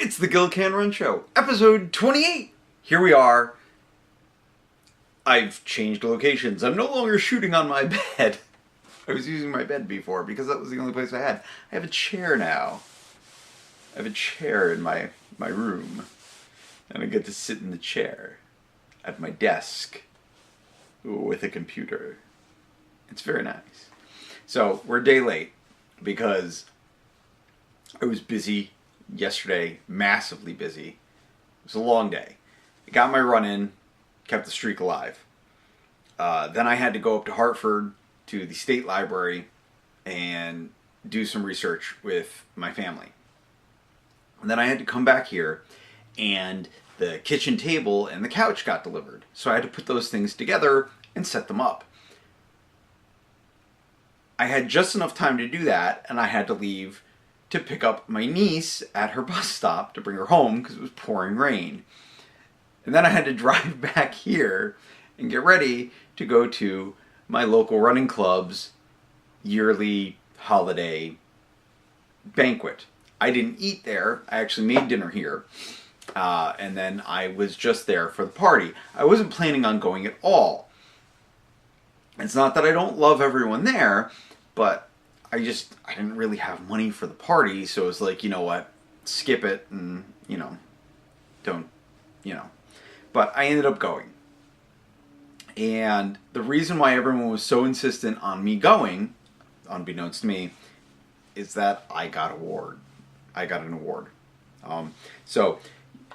It's the Gil Can Run Show, episode 28. Here we are. I've changed locations. I'm no longer shooting on my bed. I was using my bed before because that was the only place I had. I have a chair now. I have a chair in my room. And I get to sit in the chair at my desk with a computer. It's very nice. So, we're a day late because I was busy yesterday, massively busy. It was a long day. I got my run in, kept the streak alive. Then I had to go up to Hartford to the state library and do some research with my family. And then I had to come back here, and the kitchen table and the couch got delivered. So I had to put those things together and set them up. I had just enough time to do that, and I had to leave to pick up my niece at her bus stop to bring her home because it was pouring rain. And then I had to drive back here and get ready to go to my local running club's yearly holiday banquet. I didn't eat there. I actually made dinner here. And then I was just there for the party. I wasn't planning on going at all. It's not that I don't love everyone there, but I didn't really have money for the party, so it was like, you know what, skip it and, don't. But I ended up going. And the reason why everyone was so insistent on me going, unbeknownst to me, is that I got an award. So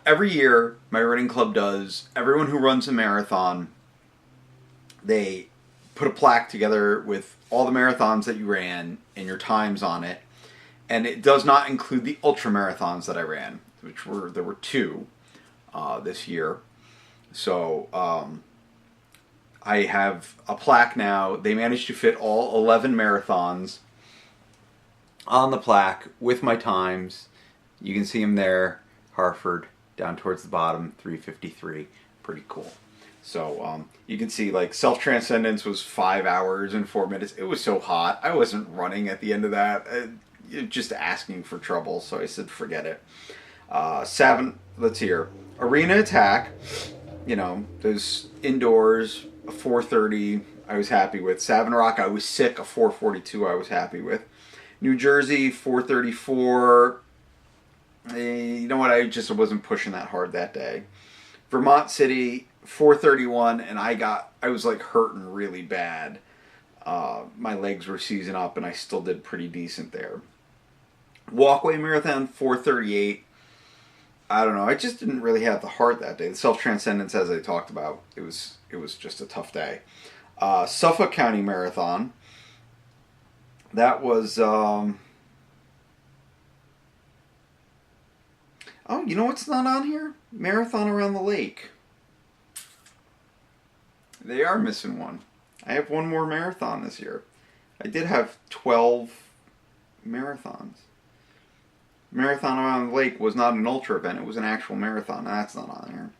every year, my running club does, everyone who runs a marathon, they put a plaque together with all the marathons that you ran and your times on it. And it does not include the ultra marathons that I ran, there were two this year. So I have a plaque now. They managed to fit all 11 marathons on the plaque with my times. You can see them there. Hartford, down towards the bottom, 3:53. Pretty cool. So you can see, like, Self-Transcendence was 5 hours and 4 minutes. It was so hot. I wasn't running at the end of that. Just asking for trouble, so I said forget it. Let's hear. Arena Attack, those indoors, a 4:30 I was happy with. Savin Rock, I was sick, a 4:42 I was happy with. New Jersey, 4:34. You know what, I just wasn't pushing that hard that day. Vermont City, 4:31, and I was like hurting really bad. My legs were seizing up, and I still did pretty decent there. Walkway Marathon, 4:38. I don't know, I just didn't really have the heart that day. The Self-Transcendence, as I talked about, it was just a tough day. Suffolk County Marathon, that was, oh, you know what's not on here? Marathon Around the Lake. They are missing one. I have one more marathon this year. I did have 12 marathons. Marathon Around the Lake was not an ultra event. It was an actual marathon. That's not on here.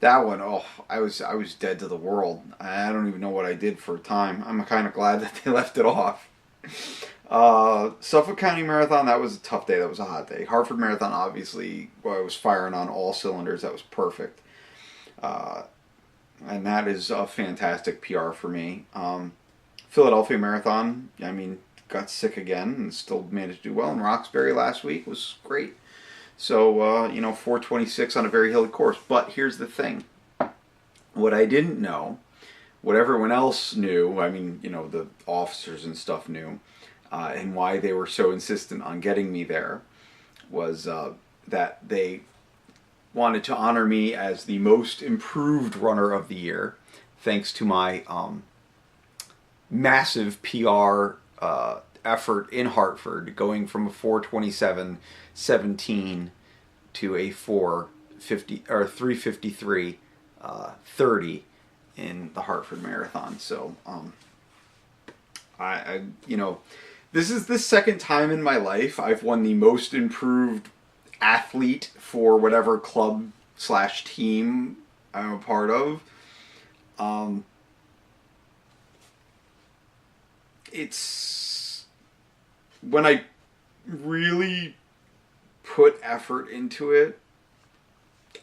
That one, I was dead to the world. I don't even know what I did for a time. I'm kind of glad that they left it off. Suffolk County Marathon, that was a tough day. That was a hot day. Hartford Marathon, obviously, I was firing on all cylinders. That was perfect. And that is a fantastic PR for me. Philadelphia Marathon, got sick again and still managed to do well. And Roxbury last week was great. So, 4:26 on a very hilly course. But here's the thing. What I didn't know, what everyone else knew, the officers and stuff knew, and why they were so insistent on getting me there, was that they wanted to honor me as the most improved runner of the year, thanks to my massive PR effort in Hartford, going from a 4:27.17 to a 3:53.30 in the Hartford Marathon. So this is the second time in my life I've won the most improved athlete for whatever club / team I'm a part of. It's when I really put effort into it,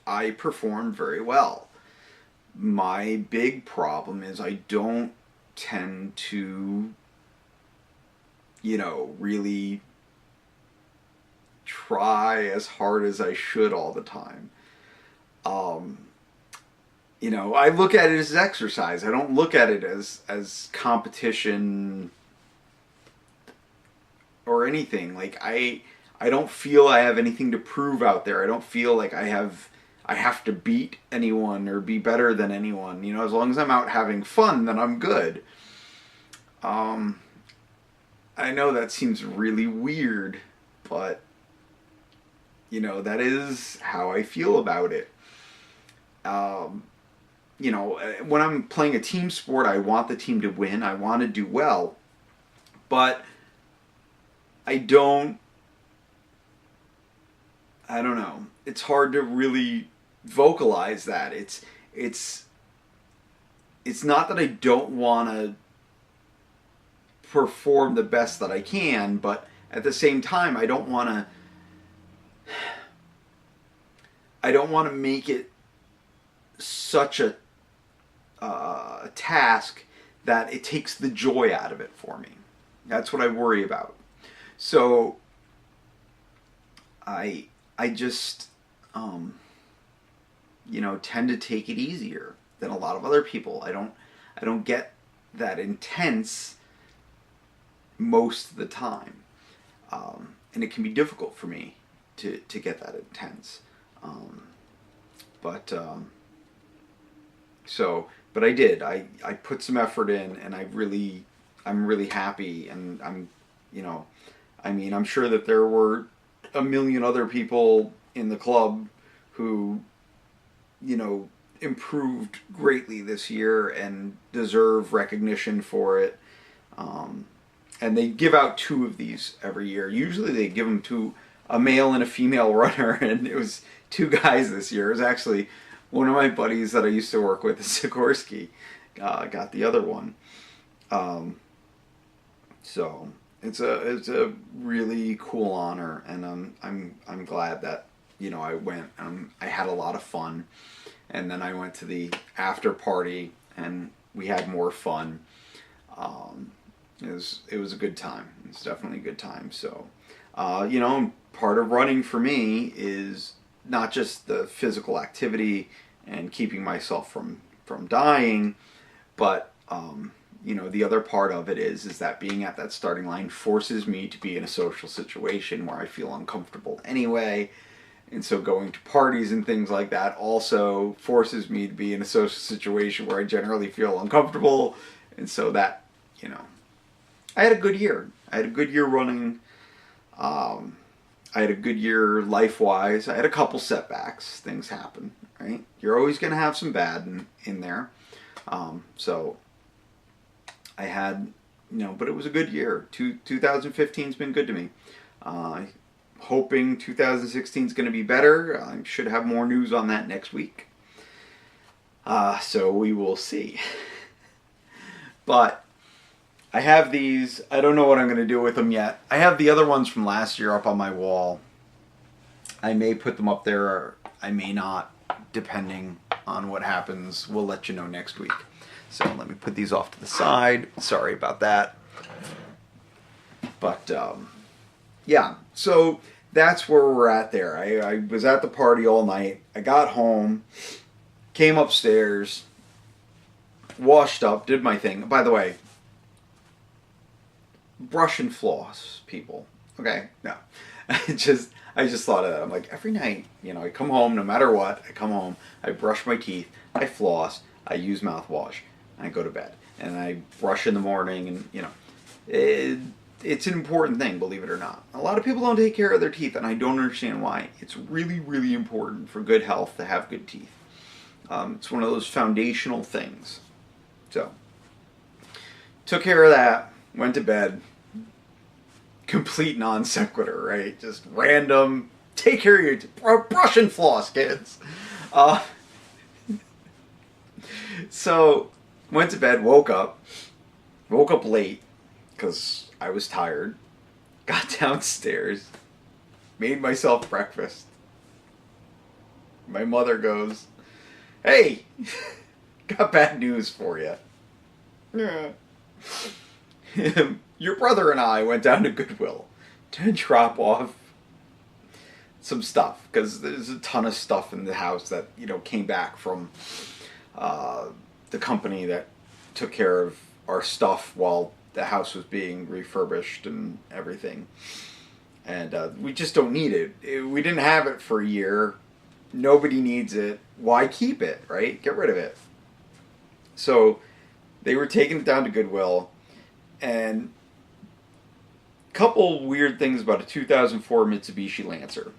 I perform very well. My big problem is I don't tend to, really try as hard as I should all the time. I look at it as exercise. I don't look at it as competition or anything. Like I don't feel I have anything to prove out there. I don't feel like I have to beat anyone or be better than anyone. As long as I'm out having fun, then I'm good. I know that seems really weird, but that is how I feel about it. When I'm playing a team sport, I want the team to win. I want to do well, but I don't know. It's hard to really vocalize that. It's not that I don't want to perform the best that I can, but at the same time, I don't want to make it such a task that it takes the joy out of it for me. That's what I worry about. So I just tend to take it easier than a lot of other people. I don't get that intense most of the time, and it can be difficult for me to get that intense. But I did. I put some effort in, and I'm really happy, and I'm sure that there were a million other people in the club who, improved greatly this year and deserve recognition for it. And they give out 2 of these every year. Usually they give them to a male and a female runner, and it was 2 guys this year. It was actually one of my buddies that I used to work with, Sikorsky, got the other one. So it's a really cool honor, and I'm glad that I went. I had a lot of fun, and then I went to the after party, and we had more fun. It was a good time. It's definitely a good time. So, part of running for me is not just the physical activity and keeping myself from dying, but the other part of it is that being at that starting line forces me to be in a social situation where I feel uncomfortable anyway. And so going to parties and things like that also forces me to be in a social situation where I generally feel uncomfortable. And so that, I had a good year. I had a good year running. I had a good year life-wise. I had a couple setbacks. Things happen, right? You're always going to have some bad in there. So I had, but it was a good year. 2015's been good to me. Hoping 2016 is going to be better. I should have more news on that next week. So we will see. But I have these. I don't know what I'm going to do with them yet. I have the other ones from last year up on my wall. I may put them up there, or I may not, depending on what happens. We'll let you know next week. So let me put these off to the side. Sorry about that. But yeah, so that's where we're at there. I was at the party all night. I got home, came upstairs, washed up, did my thing. By the way, brush and floss, people. Okay? No. I just thought of that. I'm like, every night, I come home, no matter what, I come home, I brush my teeth, I floss, I use mouthwash, and I go to bed. And I brush in the morning, and, it's an important thing, believe it or not. A lot of people don't take care of their teeth, and I don't understand why. It's really, really important for good health to have good teeth. It's one of those foundational things. So, took care of that, went to bed. Complete non sequitur, right? Just random. Take care of your brush and floss, kids. So, went to bed, woke up late because I was tired. Got downstairs, made myself breakfast. My mother goes, "Hey, got bad news for you. Yeah. Your brother and I went down to Goodwill to drop off some stuff, because there's a ton of stuff in the house that, came back from the company that took care of our stuff while the house was being refurbished and everything. And we just don't need it. We didn't have it for a year. Nobody needs it. Why keep it, right? Get rid of it." So they were taking it down to Goodwill, and a couple weird things about a 2004 Mitsubishi Lancer.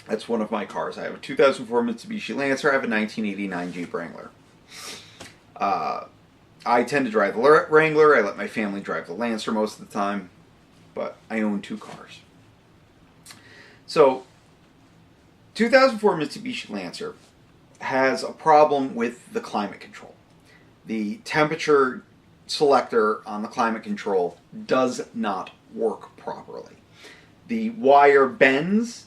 That's one of my cars. I have a 2004 Mitsubishi Lancer. I have a 1989 Jeep Wrangler. I tend to drive the Wrangler. I let my family drive the Lancer most of the time, but I own two cars. So, 2004 Mitsubishi Lancer has a problem with the climate control. The temperature selector on the climate control does not work properly. The wire bends,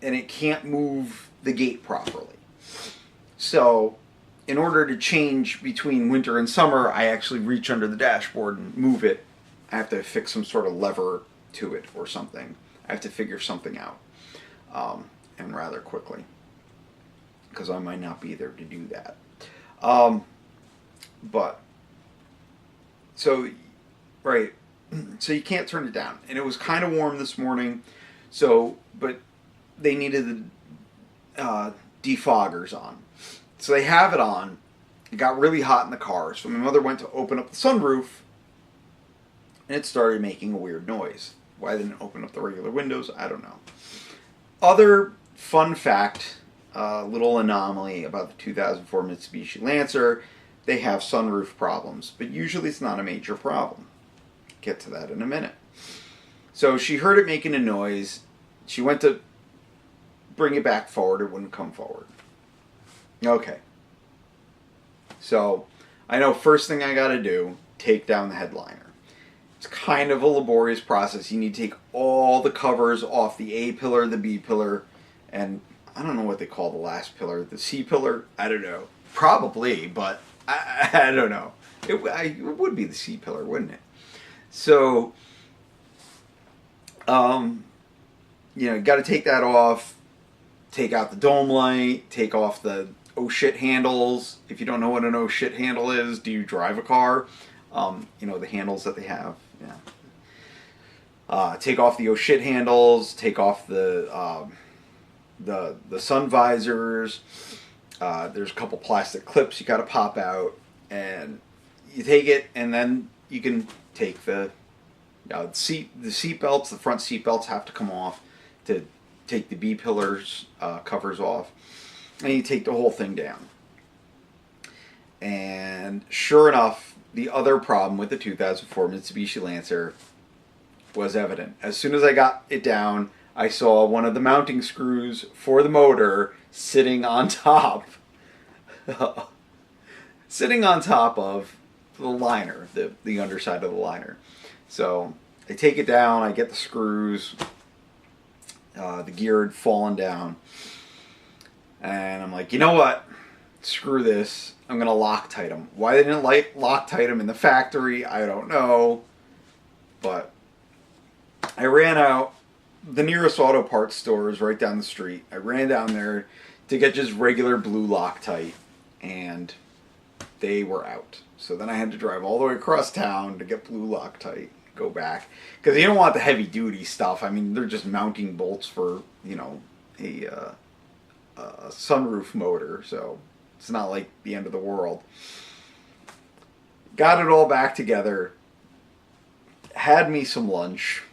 and it can't move the gate properly. So, in order to change between winter and summer, I actually reach under the dashboard and move it. I have to fix some sort of lever to it or something. I have to figure something out, and rather quickly, because I might not be there to do that. So you can't turn it down. And it was kind of warm this morning, but they needed the defoggers on. So they have it on. It got really hot in the car, so my mother went to open up the sunroof, and it started making a weird noise. Why they didn't open up the regular windows, I don't know. Other fun fact, little anomaly about the 2004 Mitsubishi Lancer, they have sunroof problems, but usually it's not a major problem. Get to that in a minute. So she heard it making a noise. She went to bring it back forward. It wouldn't come forward. Okay. So I know first thing I got to do, take down the headliner. It's kind of a laborious process. You need to take all the covers off the A pillar, the B pillar, and I don't know what they call the last pillar, the C pillar. I don't know. Probably, but I don't know. It would be the C pillar, wouldn't it? So, you got to take that off, take out the dome light, take off the oh shit handles. If you don't know what an oh shit handle is, do you drive a car? The handles that they have. Yeah. Take off the oh shit handles, take off the sun visors. There's a couple plastic clips you got to pop out, and you take it, and then you can take the seat belts. The front seat belts have to come off to take the B pillars covers off, and you take the whole thing down. And sure enough, the other problem with the 2004 Mitsubishi Lancer was evident. As soon as I got it down, I saw one of the mounting screws for the motor sitting on top of the liner, the underside of the liner. So I take it down, I get the screws, the gear had fallen down, and I'm like, you know what? Screw this. I'm going to Loctite them. Why they didn't Loctite them in the factory, I don't know. But I ran out. The nearest auto parts store is right down the street. I ran down there to get just regular blue Loctite, and they were out. So then I had to drive all the way across town to get blue Loctite, go back. Because you don't want the heavy duty stuff. I mean, they're just mounting bolts for, a sunroof motor. So it's not like the end of the world. Got it all back together. Had me some lunch.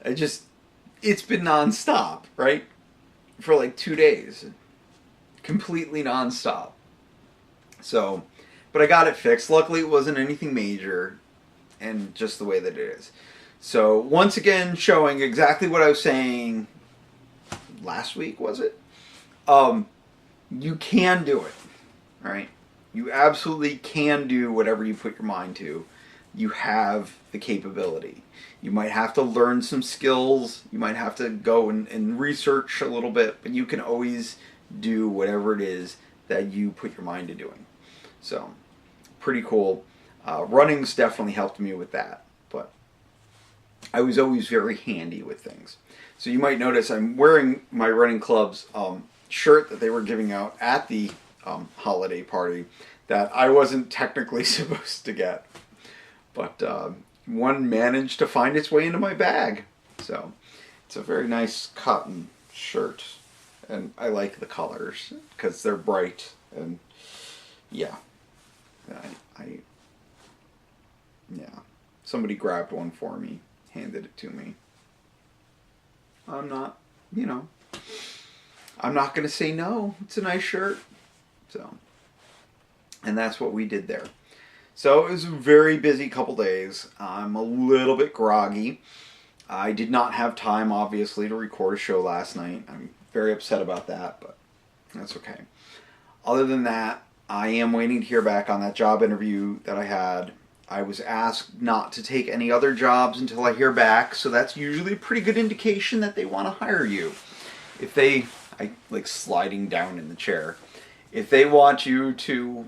It's been nonstop, right? For like 2 days. Completely nonstop. So, but I got it fixed. Luckily it wasn't anything major, and just the way that it is. So, once again, showing exactly what I was saying last week, was it? You can do it, right? You absolutely can do whatever you put your mind to. you have the capability. You might have to learn some skills. You might have to go and research a little bit, but you can always do whatever it is that you put your mind to doing. So, pretty cool. Running's definitely helped me with that, but I was always very handy with things. So you might notice I'm wearing my running club's shirt that they were giving out at the holiday party that I wasn't technically supposed to get. But one managed to find its way into my bag. So it's a very nice cotton shirt. And I like the colors because they're bright. And yeah, yeah. Somebody grabbed one for me, handed it to me. I'm not going to say no. It's a nice shirt. So, and that's what we did there. So it was a very busy couple days. I'm a little bit groggy. I did not have time, obviously, to record a show last night. I'm very upset about that, but that's okay. Other than that, I am waiting to hear back on that job interview that I had. I was asked not to take any other jobs until I hear back, so that's usually a pretty good indication that they want to hire you. I like sliding down in the chair. If they want you to,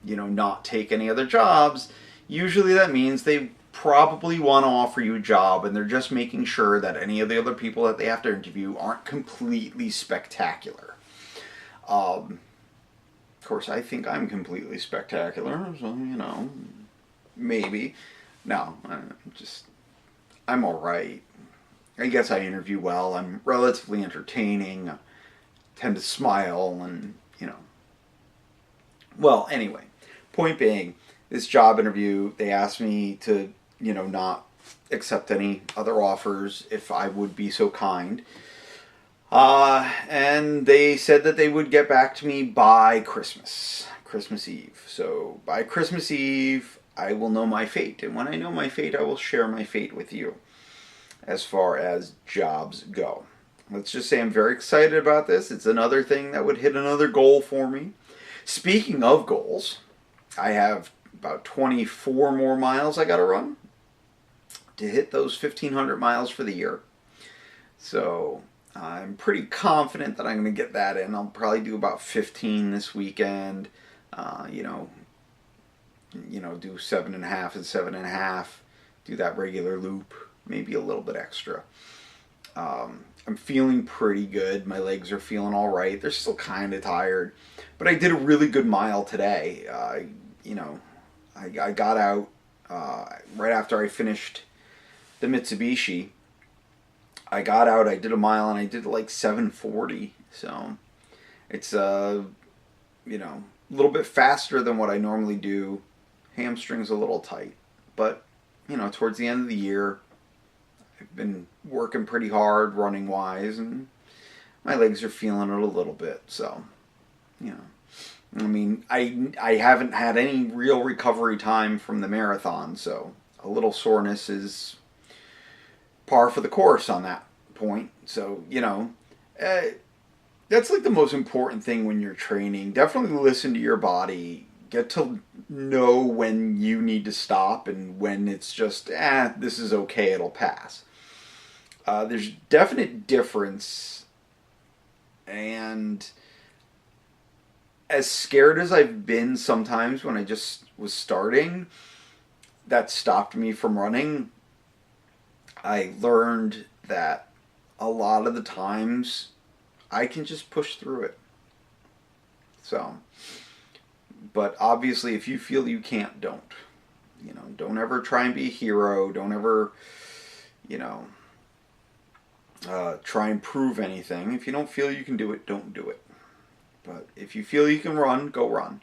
not take any other jobs, usually that means they probably want to offer you a job, and they're just making sure that any of the other people that they have to interview aren't completely spectacular. Of course, I think I'm completely spectacular, so, maybe. No, I'm alright. I guess I interview well. I'm relatively entertaining. I tend to smile and, Well, anyway, point being, this job interview, they asked me to, not accept any other offers if I would be so kind. And they said that they would get back to me by Christmas Eve. So by Christmas Eve, I will know my fate. And when I know my fate, I will share my fate with you as far as jobs go. Let's just say I'm very excited about this. It's another thing that would hit another goal for me. Speaking of goals, I have about 24 more miles I got to run to hit those 1,500 miles for the year. So I'm pretty confident that I'm going to get that in. I'll probably do about 15 this weekend. Do 7.5 and 7.5. Do that regular loop, maybe a little bit extra. I'm feeling pretty good. My legs are feeling all right. They're still kind of tired, but I did a really good mile today. I got out right after I finished the Mitsubishi. I got out, I did a mile, and I did like 7:40. So it's a little bit faster than what I normally do. Hamstring's a little tight, but towards the end of the year, I've been working pretty hard running wise, and my legs are feeling it a little bit. So I haven't had any real recovery time from the marathon, so a little soreness is par for the course on that point. So that's like the most important thing when you're training. Definitely listen to your body. Get to know when you need to stop and when it's just, this is okay, it'll pass. There's definite difference, and as scared as I've been sometimes when I just was starting, that stopped me from running. I learned that a lot of the times I can just push through it. So, but obviously if you feel you can't, don't. Don't ever try and be a hero. Don't ever, try and prove anything. If you don't feel you can do it, don't do it. But if you feel you can run, go run.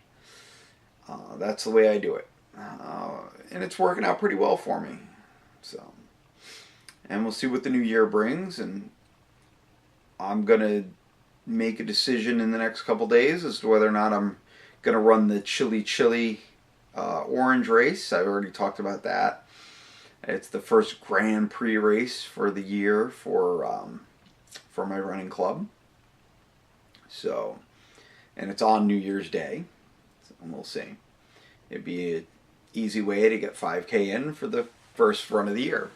That's the way I do it. And it's working out pretty well for me. So, and we'll see what the new year brings, and I'm going to make a decision in the next couple days as to whether or not I'm going to run the Chili Orange race. I've already talked about that. It's the first Grand Prix race for the year for my running club. So, and it's on New Year's Day. So we'll see. It'd be an easy way to get 5K in for the first run of the year.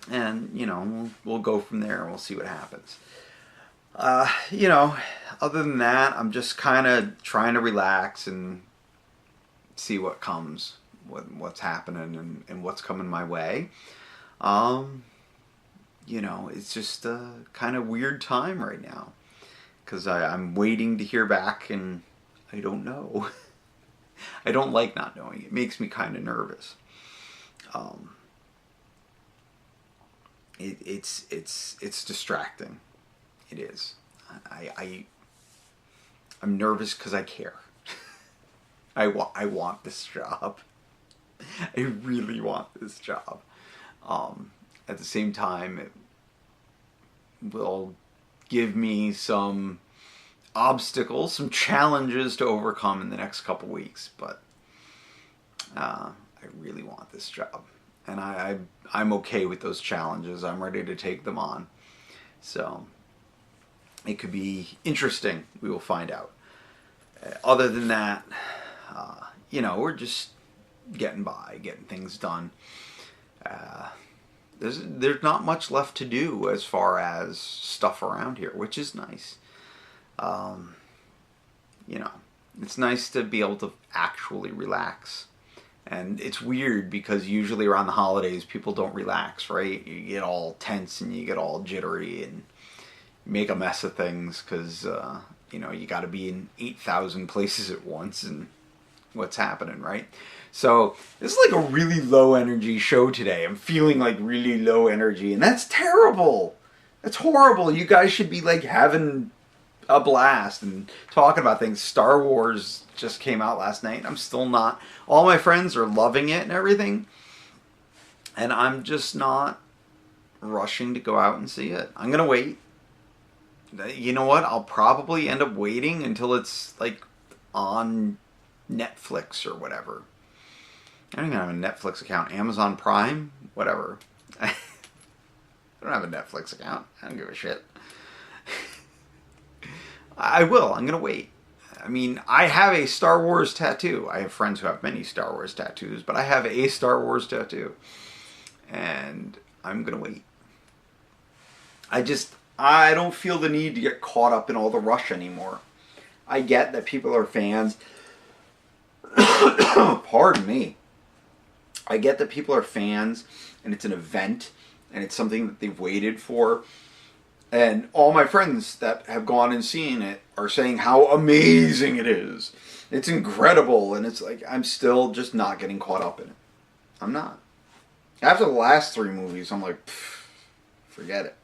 And, you know, we'll go from there and we'll see what happens. You know, other than that, I'm just kind of trying to relax and see what comes, what's happening and what's coming my way. You know, it's just a kind of weird time right now because I'm waiting to hear back and I don't know. I don't like not knowing. It makes me kind of nervous. It's distracting. It is. I'm nervous because I care. I want this job. I really want this job. At the same time, it will give me some obstacles, some challenges to overcome in the next couple weeks. But I really want this job, and I'm okay with those challenges. I'm ready to take them on. So it could be interesting. We will find out. Other than that, you know, we're just getting by, getting things done. There's not much left to do as far as stuff around here, which is nice. You know, it's nice to be able to actually relax. And it's weird because usually around the holidays people don't relax, right? You get all tense and you get all jittery and make a mess of things because, you know, you got to be in 8,000 places at once and what's happening, right? So this is like a really low energy show today. I'm feeling like really low energy and that's terrible. That's horrible. You guys should be like having a blast and talking about things. Star Wars just came out last night. I'm still not. All my friends are loving it and everything. And I'm just not rushing to go out and see it. I'm going to wait. You know what? I'll probably end up waiting until it's like on Netflix or whatever. I don't even have a Netflix account. Amazon Prime? Whatever. I don't have a Netflix account. I don't give a shit. I will. I'm going to wait. I mean, I have a Star Wars tattoo. I have friends who have many Star Wars tattoos, but I have a Star Wars tattoo. And I'm going to wait. I don't feel the need to get caught up in all the rush anymore. I get that people are fans. Pardon me. I get that people are fans and it's an event and it's something that they've waited for. And all my friends that have gone and seen it are saying how amazing it is. It's incredible. And it's like, I'm still just not getting caught up in it. I'm not. After the last 3 movies, I'm like, forget it.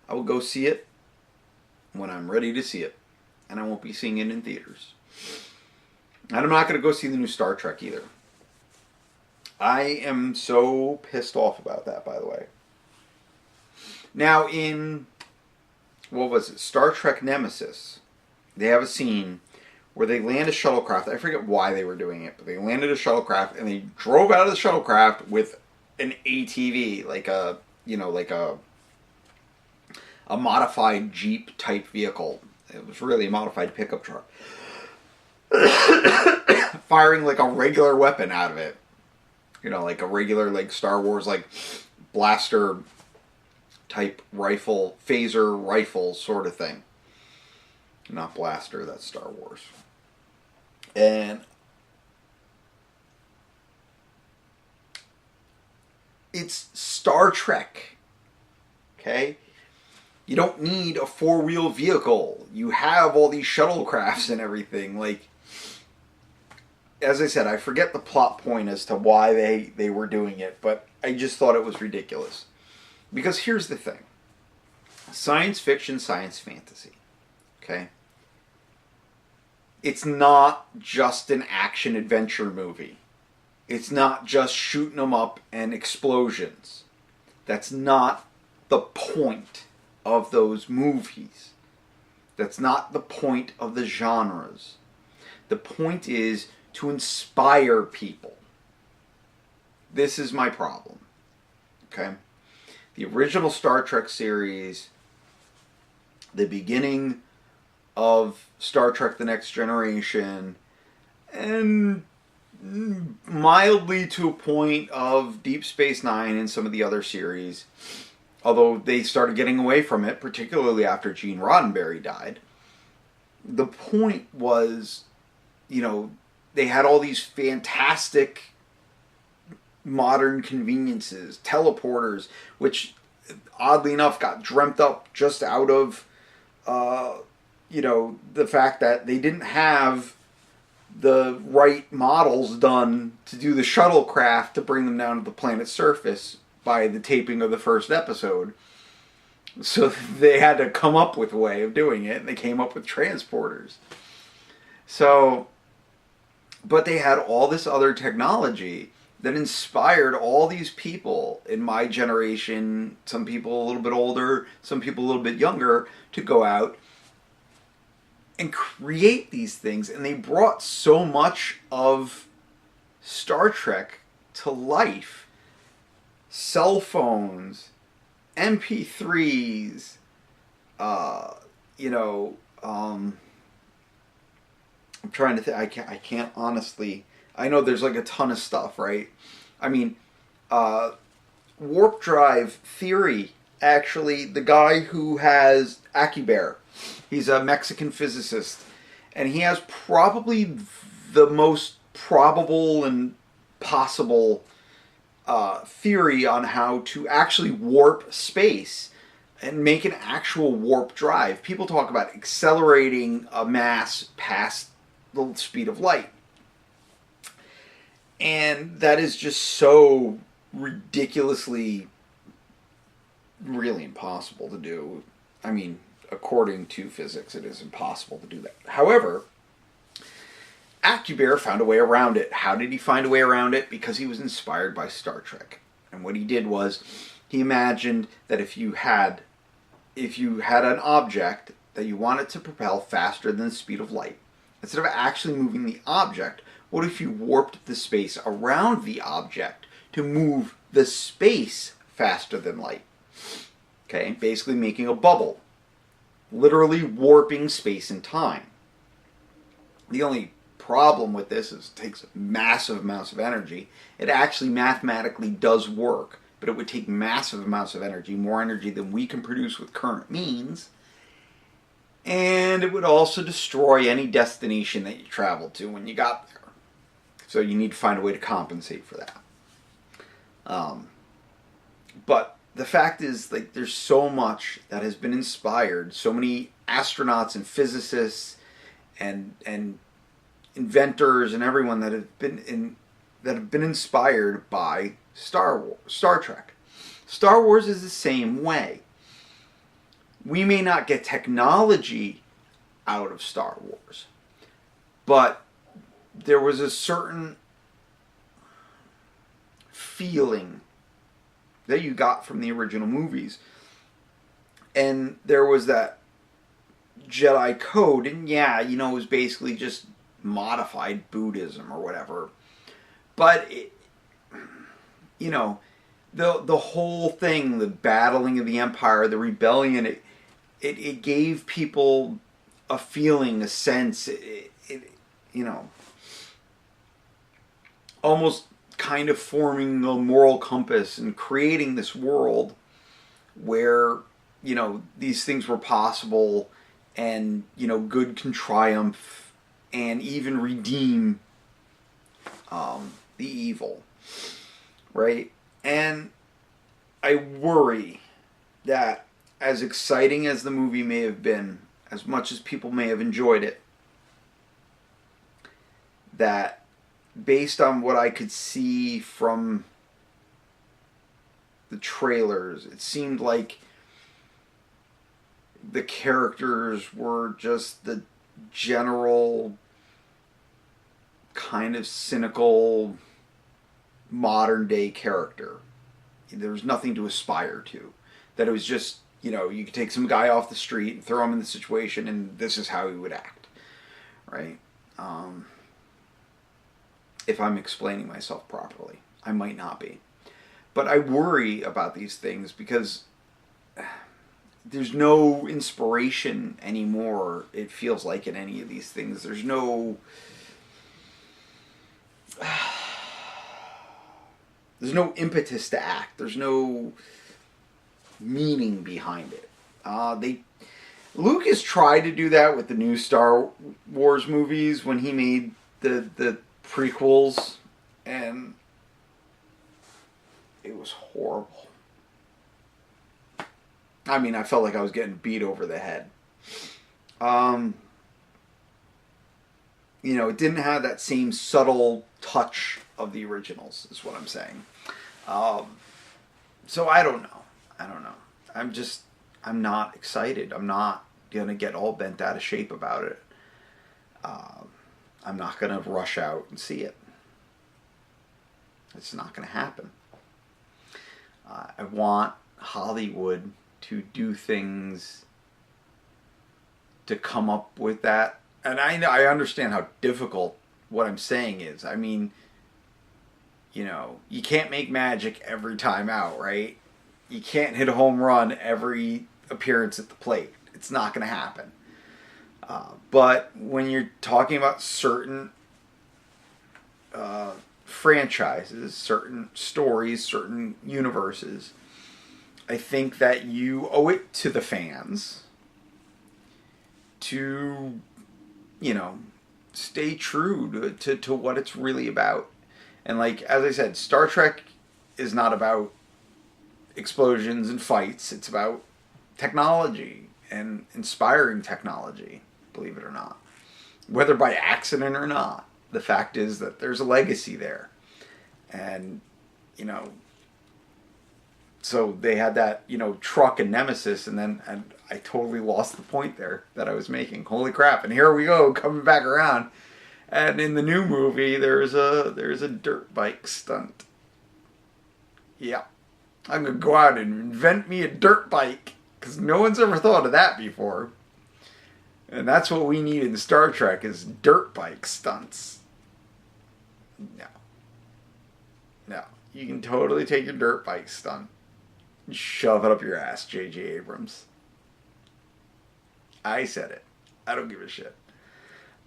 I will go see it when I'm ready to see it. And I won't be seeing it in theaters. And I'm not going to go see the new Star Trek either. I am so pissed off about that, by the way. Now in, what was it, Star Trek Nemesis, they have a scene where they land a shuttlecraft. I forget why they were doing it, but they landed a shuttlecraft and they drove out of the shuttlecraft with an ATV, like a, you know, like a modified Jeep type vehicle. It was really a modified pickup truck. Firing like a regular weapon out of it. You know, like a regular, like Star Wars, like blaster type rifle, phaser rifle sort of thing. Not blaster, that's Star Wars. And it's Star Trek. Okay? You don't need a 4-wheel vehicle. You have all these shuttlecrafts and everything. Like, as I said, I forget the plot point as to why they were doing it, but I just thought it was ridiculous. Because here's the thing. Science fiction, science fantasy. Okay? It's not just an action-adventure movie. It's not just shooting them up and explosions. That's not the point of those movies. That's not the point of the genres. The point is to inspire people. This is my problem. Okay? The original Star Trek series, the beginning of Star Trek The Next Generation, and mildly to a point of Deep Space Nine and some of the other series. Although they started getting away from it, particularly after Gene Roddenberry died. The point was, they had all these fantastic modern conveniences, teleporters, which oddly enough got dreamt up just out of, the fact that they didn't have the right models done to do the shuttlecraft to bring them down to the planet's surface by the taping of the first episode. So they had to come up with a way of doing it, and they came up with transporters. So, but they had all this other technology that inspired all these people in my generation, some people a little bit older, some people a little bit younger, to go out and create these things. And they brought so much of Star Trek to life. Cell phones, MP3s, I'm trying to think. I can't honestly. I know there's like a ton of stuff, right? I mean, warp drive theory. Actually, the guy who has Akibear, he's a Mexican physicist, and he has probably the most probable and possible theory on how to actually warp space and make an actual warp drive. People talk about accelerating a mass past the speed of light. And that is just so ridiculously, really impossible to do. I mean, according to physics, it is impossible to do that. However, Akibear found a way around it. How did he find a way around it? Because he was inspired by Star Trek. And what he did was, he imagined that if you had an object that you wanted to propel faster than the speed of light, instead of actually moving the object, what if you warped the space around the object to move the space faster than light? Okay, basically making a bubble. Literally warping space and time. The only problem with this is it takes massive amounts of energy. It actually mathematically does work, but it would take massive amounts of energy, more energy than we can produce with current means. And it would also destroy any destination that you traveled to when you got there. So you need to find a way to compensate for that. But the fact is, like, there's so much that has been inspired, so many astronauts and physicists and inventors and everyone that have been inspired by Star Trek. Star Wars is the same way. We may not get technology out of Star Wars, but there was a certain feeling that you got from the original movies. And there was that Jedi code, and yeah, it was basically just modified Buddhism or whatever. But, the whole thing, the battling of the Empire, the rebellion, it gave people a feeling, a sense, almost kind of forming a moral compass and creating this world where, these things were possible and, good can triumph and even redeem the evil, right? And I worry that as exciting as the movie may have been, as much as people may have enjoyed it, that based on what I could see from the trailers, it seemed like the characters were just the general kind of cynical modern day character. There was nothing to aspire to. That it was just, you could take some guy off the street and throw him in the situation and this is how he would act. Right? If I'm explaining myself properly. I might not be. But I worry about these things because there's no inspiration anymore, it feels like, in any of these things. There's no There's no impetus to act. There's no meaning behind it. Lucas tried to do that with the new Star Wars movies when he made the prequels, and it was horrible. I mean, I felt like I was getting beat over the head. It didn't have that same subtle touch of the originals, is what I'm saying. So I don't know. I'm not excited. I'm not going to get all bent out of shape about it. I'm not going to rush out and see it. It's not going to happen. I want Hollywood to do things to come up with that. And I understand how difficult what I'm saying is. I mean, you can't make magic every time out, right? You can't hit a home run every appearance at the plate. It's not going to happen. But when you're talking about certain franchises, certain stories, certain universes, I think that you owe it to the fans to, stay true to what it's really about. And like, as I said, Star Trek is not about explosions and fights. It's about technology and inspiring technology, believe it or not. Whether by accident or not, the fact is that there's a legacy there. And, so they had that, truck and Nemesis, and I totally lost the point there that I was making. Holy crap. And here we go, coming back around. And in the new movie, there's a dirt bike stunt. Yeah. I'm going to go out and invent me a dirt bike, because no one's ever thought of that before. And that's what we need in Star Trek, is dirt bike stunts. No. You can totally take your dirt bike stunt and shove it up your ass, J.J. Abrams. I said it. I don't give a shit.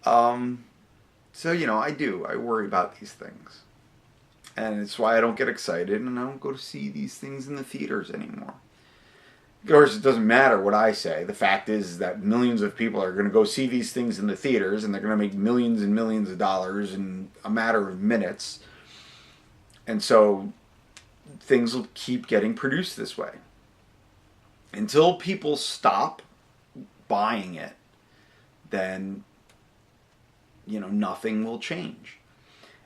So, I worry about these things. And it's why I don't get excited and I don't go to see these things in the theaters anymore. Of course, it doesn't matter what I say. The fact is that millions of people are going to go see these things in the theaters, and they're going to make millions and millions of dollars in a matter of minutes. And so things will keep getting produced this way. Until people stop buying it, then, nothing will change.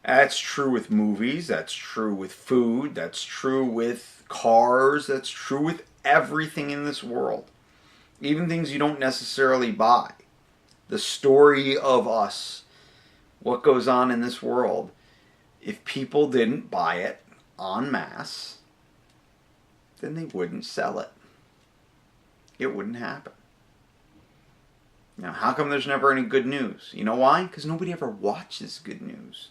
That's true with movies, that's true with food, that's true with cars, that's true with everything in this world. Even things you don't necessarily buy. The story of us, what goes on in this world, if people didn't buy it en masse, then they wouldn't sell it. It wouldn't happen. Now, how come there's never any good news? You know why? Because nobody ever watches good news.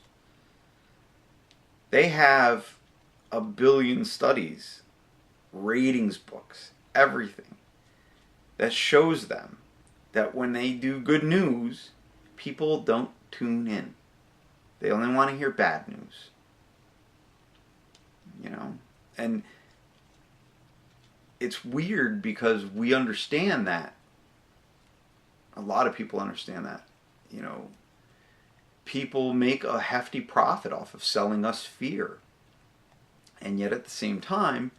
They have a billion studies, ratings books, everything that shows them that when they do good news, people don't tune in. They only want to hear bad news. And it's weird because we understand that. A lot of people understand that. People make a hefty profit off of selling us fear. And yet at the same time,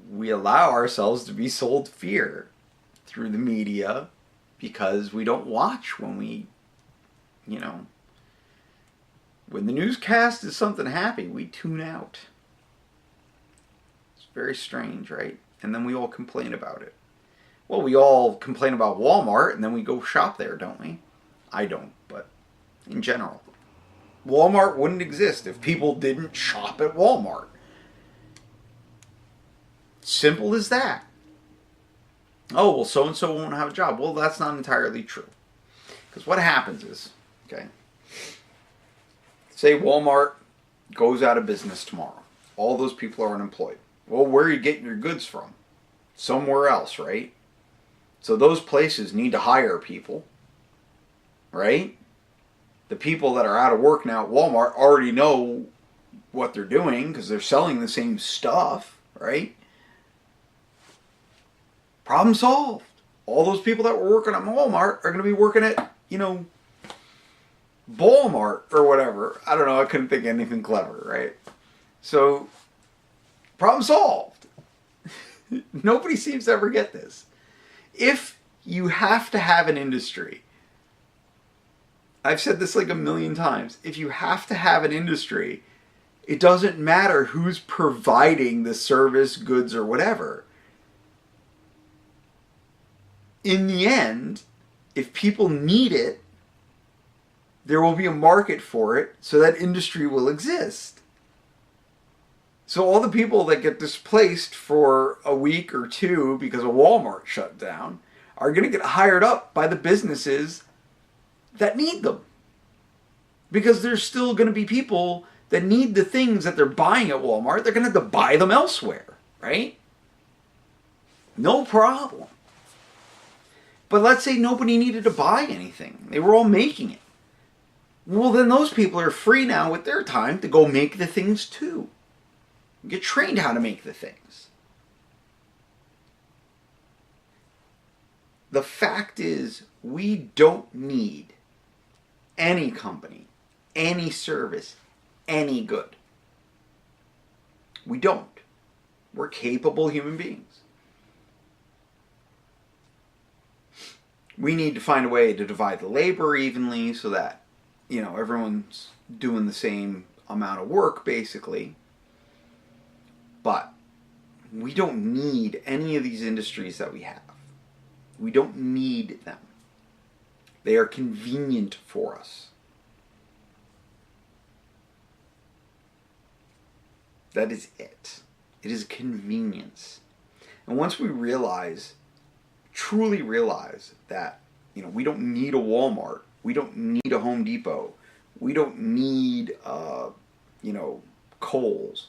we allow ourselves to be sold fear through the media because we don't watch when when the newscast is something happy, we tune out. It's very strange, right? And then we all complain about it. Well, we all complain about Walmart and then we go shop there, don't we? I don't, but in general. Walmart wouldn't exist if people didn't shop at Walmart. Simple as that. Oh, well, so-and-so won't have a job. Well, that's not entirely true. Because what happens is, say Walmart goes out of business tomorrow. All those people are unemployed. Well, where are you getting your goods from? Somewhere else, right? So those places need to hire people, right? The people that are out of work now at Walmart already know what they're doing because they're selling the same stuff, right? Problem solved. All those people that were working at Walmart are going to be working at, Walmart or whatever. I don't know. I couldn't think of anything clever, right? So, problem solved. Nobody seems to ever get this. If you have to have an industry, I've said this like a million times, if you have to have an industry, it doesn't matter who's providing the service, goods, or whatever. In the end, if people need it, there will be a market for it, so that industry will exist. So all the people that get displaced for a week or two because a Walmart shut down are going to get hired up by the businesses that need them. Because there's still going to be people that need the things that they're buying at Walmart. They're going to have to buy them elsewhere, right? No problem. But let's say nobody needed to buy anything. They were all making it. Well, then those people are free now with their time to go make the things too. Get trained how to make the things. The fact is, we don't need any company, any service, any good. We don't. We're capable human beings. We need to find a way to divide the labor evenly so that, everyone's doing the same amount of work, basically. But we don't need any of these industries that we have. We don't need them. They are convenient for us. That is it. It is convenience. And once we truly realize that, we don't need a Walmart. We don't need a Home Depot. We don't need, Kohl's.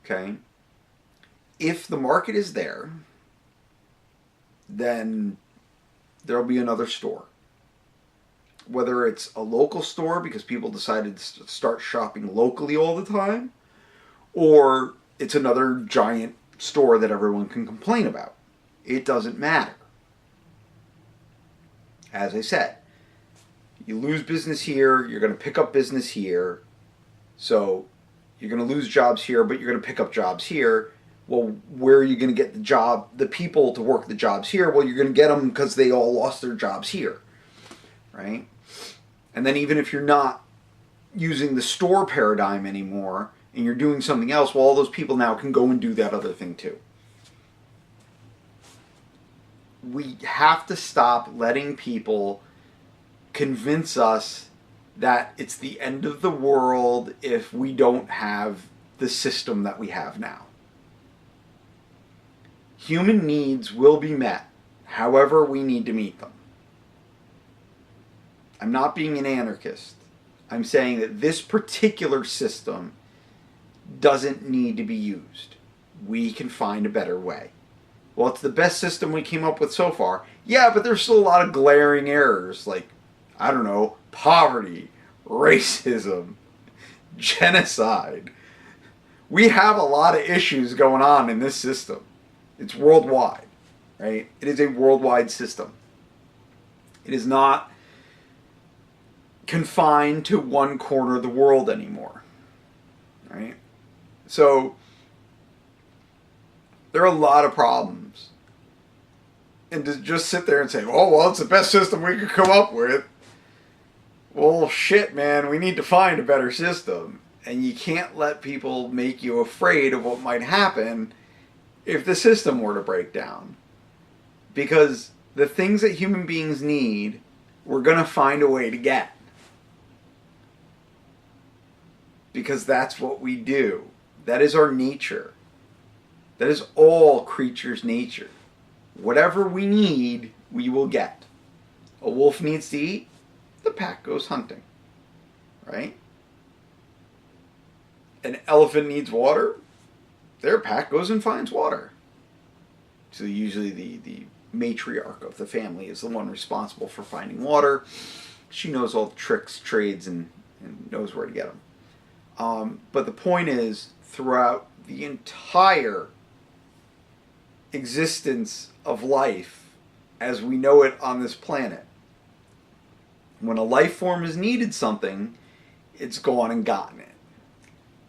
Okay? If the market is there, then there'll be another store. Whether it's a local store because people decided to start shopping locally all the time, or it's another giant store that everyone can complain about. It doesn't matter. As I said, you lose business here, you're going to pick up business here. So you're going to lose jobs here, but you're going to pick up jobs here. Well, where are you going to get the people to work the jobs here? Well, you're going to get them because they all lost their jobs here, right? And then even if you're not using the store paradigm anymore and you're doing something else, well, all those people now can go and do that other thing too. We have to stop letting people convince us that it's the end of the world if we don't have the system that we have now. Human needs will be met, however we need to meet them. I'm not being an anarchist. I'm saying that this particular system doesn't need to be used. We can find a better way. Well, it's the best system we came up with so far. Yeah, but there's still a lot of glaring errors, like, poverty, racism, genocide. We have a lot of issues going on in this system. It's worldwide, right? It is a worldwide system. It is not confined to one corner of the world anymore, right? So there are a lot of problems. And to just sit there and say, oh, well, it's the best system we could come up with. Well, shit, man, we need to find a better system. And you can't let people make you afraid of what might happen if the system were to break down. Because the things that human beings need, we're going to find a way to get. Because that's what we do. That is our nature. That is all creatures' nature. Whatever we need, we will get. A wolf needs to eat, the pack goes hunting. Right? An elephant needs water, their pack goes and finds water. So usually the matriarch of the family is the one responsible for finding water. She knows all the tricks, trades, and knows where to get them. But the point is, throughout the entire existence of life as we know it on this planet, when a life form has needed something, it's gone and gotten it.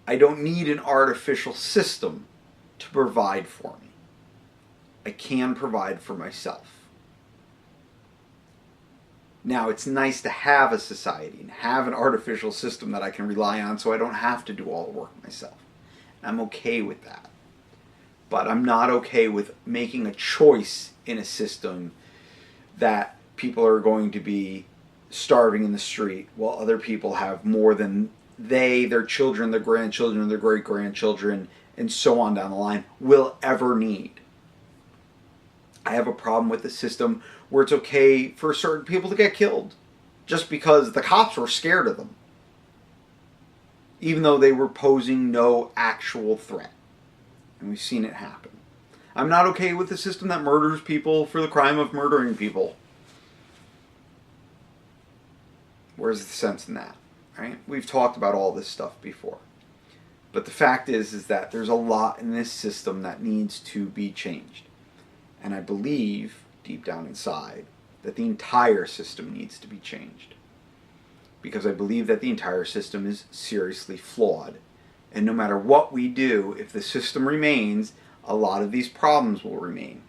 I don't need an artificial system to provide for me. I can provide for myself. Now, it's nice to have a society and have an artificial system that I can rely on so I don't have to do all the work myself. I'm okay with that. But I'm not okay with making a choice in a system that people are going to be starving in the street while other people have more than they, their children, their grandchildren, their great-grandchildren, and so on down the line will ever need. I have a problem with the system where it's okay for certain people to get killed just because the cops were scared of them, even though they were posing no actual threat. And we've seen it happen. I'm not okay with the system that murders people for the crime of murdering people. Where's the sense in that? Right? We've talked about all this stuff before. But the fact is that there's a lot in this system that needs to be changed. And I believe, deep down inside, that the entire system needs to be changed. Because I believe that the entire system is seriously flawed. And no matter what we do, if the system remains, a lot of these problems will remain.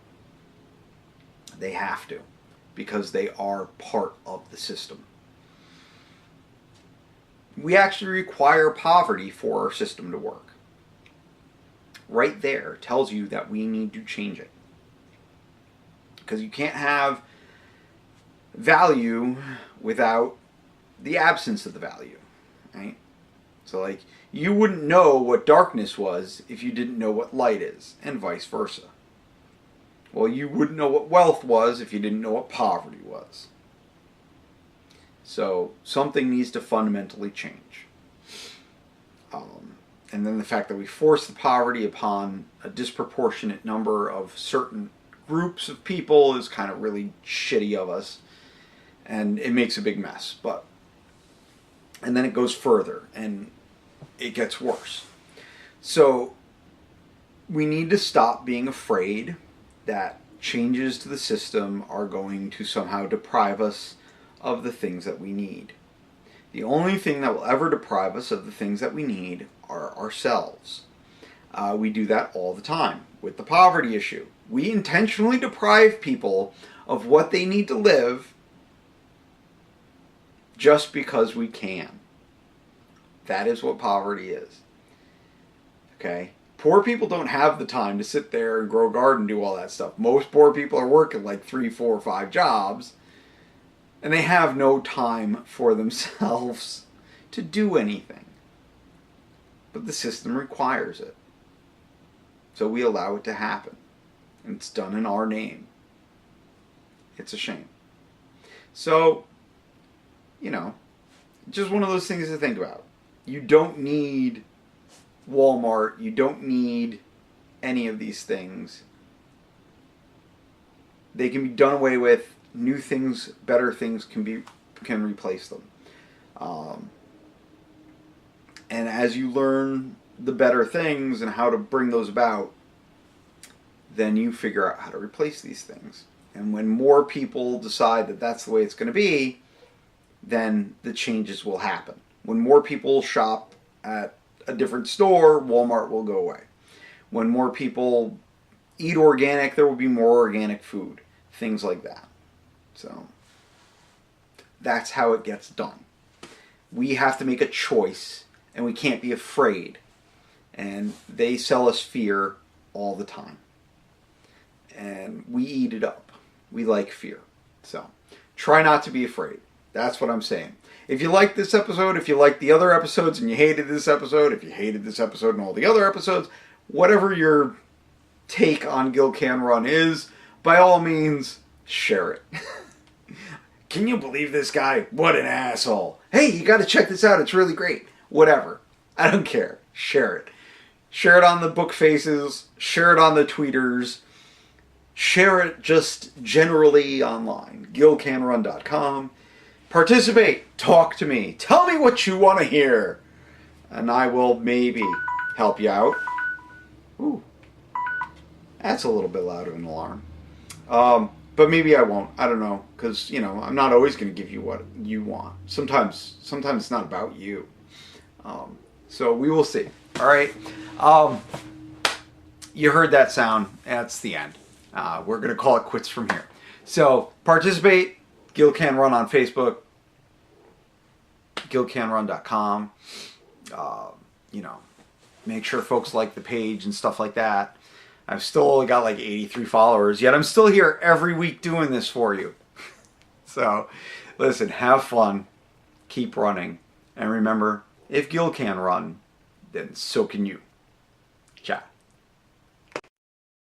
They have to. Because they are part of the system. We actually require poverty for our system to work. Right there tells you that we need to change it. Because you can't have value without the absence of the value, right? So like, you wouldn't know what darkness was if you didn't know what light is, and vice versa. Well, you wouldn't know what wealth was if you didn't know what poverty was. So something needs to fundamentally change. And then the fact that we force the poverty upon a disproportionate number of certain groups of people is kind of really shitty of us. And it makes a big mess. And then it goes further and it gets worse. So we need to stop being afraid that changes to the system are going to somehow deprive us of the things that we need. The only thing that will ever deprive us of the things that we need are ourselves. We do that all the time with the poverty issue. We intentionally deprive people of what they need to live just because we can. That is what poverty is. Okay? Poor people don't have the time to sit there and grow a garden and do all that stuff. Most poor people are working like 3, 4, 5 jobs. And they have no time for themselves to do anything. But the system requires it. So we allow it to happen. And it's done in our name. It's a shame. So, just one of those things to think about. You don't need Walmart. You don't need any of these things. They can be done away with. New things, better things can replace them. And as you learn the better things and how to bring those about, then you figure out how to replace these things. And when more people decide that that's the way it's going to be, then the changes will happen. When more people shop at a different store, Walmart will go away. When more people eat organic, there will be more organic food. Things like that. So, that's how it gets done. We have to make a choice, and we can't be afraid. And they sell us fear all the time. And we eat it up. We like fear. So, try not to be afraid. That's what I'm saying. If you liked this episode, if you liked the other episodes and you hated this episode, if you hated this episode and all the other episodes, whatever your take on Gil Can Run is, by all means, share it. Can you believe this guy? What an asshole. Hey, you got to check this out. It's really great. Whatever. I don't care. Share it. Share it on the book faces. Share it on the tweeters. Share it just generally online. GilCanRun.com. Participate. Talk to me. Tell me what you want to hear. and I will maybe help you out. Ooh, that's a little bit loud of an alarm. But maybe I won't. I don't know, because I'm not always going to give you what you want. Sometimes it's not about you. So we will see. All right. You heard that sound. That's the end. We're going to call it quits from here. So participate. Gil Can Run on Facebook. GilCanRun.com. Make sure folks like the page and stuff like that. I've still only got like 83 followers, yet I'm still here every week doing this for you. So, listen, have fun, keep running, and remember, if Gil can run, then so can you.